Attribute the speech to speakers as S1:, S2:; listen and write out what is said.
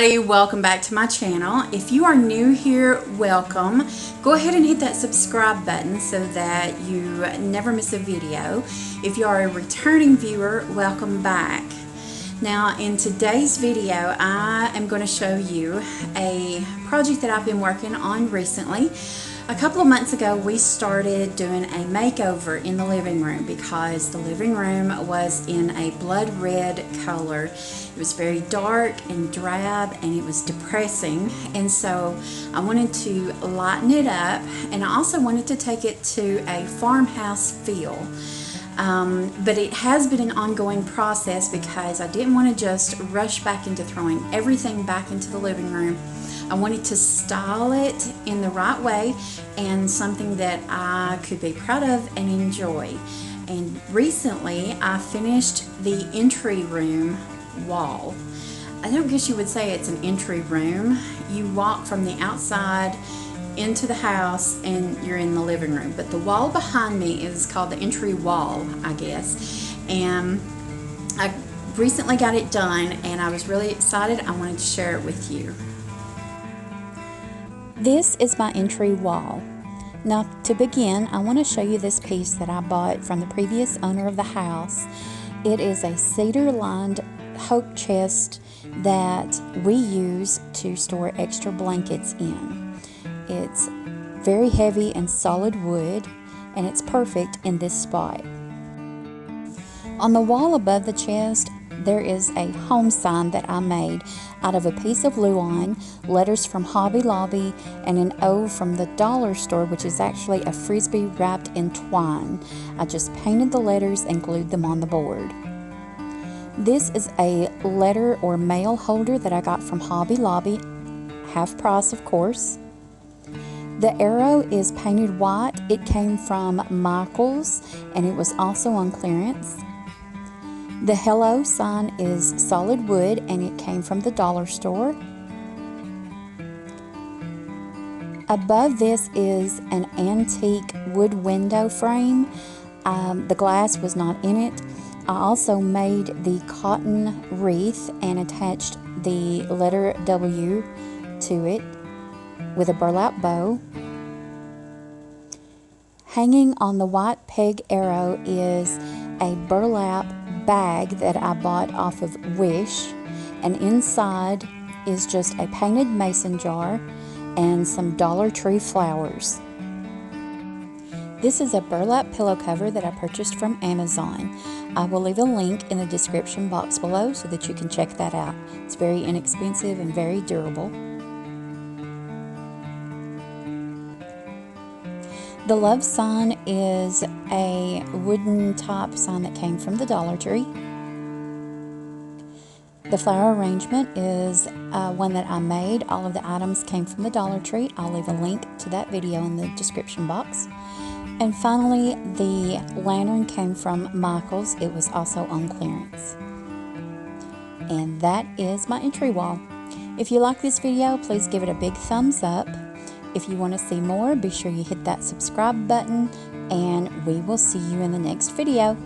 S1: Welcome back to my channel. If you are new here, welcome. Go ahead and hit that subscribe button so that you never miss a video. If you are a returning viewer, welcome back. Now in today's video I am going to show you a project that I've been working on recently. A couple of months ago we started doing a makeover in the living room because the living room was in a blood red color. It was very dark and drab and it was depressing, and so I wanted to lighten it up, and I also wanted to take it to a farmhouse feel. But it has been an ongoing process because I didn't want to just rush back into throwing everything back into the living room. I wanted to style it in the right way and something that I could be proud of and enjoy. And recently I finished the entry room wall. I don't guess you would say it's an entry room. You walk from the outside into the house and you're in the living room, but the wall behind me is called the entry wall, I guess, and I recently got it done and I was really excited. I wanted to share it with you. This is my entry wall. Now to begin, I want to show you this piece that I bought from the previous owner of the house. It is a cedar lined oak chest that we use to store extra blankets in. It's very heavy and solid wood, and it's perfect in this spot. On the wall above the chest, there is a home sign that I made out of a piece of Luan, letters from Hobby Lobby, and an O from the dollar store, which is actually a frisbee wrapped in twine. I just painted the letters and glued them on the board. This is a letter or mail holder that I got from Hobby Lobby, half price of course. The arrow is painted white. It came from Michael's and it was also on clearance. The hello sign is solid wood and it came from the dollar store. Above this is an antique wood window frame. The glass was not in it. I also made the cotton wreath and attached the letter W to it with a burlap bow. Hanging on the white peg arrow is a burlap bag that I bought off of Wish, and inside is just a painted mason jar and some Dollar Tree flowers. This is a burlap pillow cover that I purchased from Amazon. I will leave a link in the description box below so that you can check that out. It's very inexpensive and very durable. The love sign is a wooden top sign that came from the Dollar Tree. The flower arrangement is one that I made. All of the items came from the Dollar Tree. I'll leave a link to that video in the description box. And finally, the lantern came from Michael's. It was also on clearance. And that is my entry wall. If you like this video, please give it a big thumbs up. If you want to see more, be sure you hit that subscribe button, and we will see you in the next video.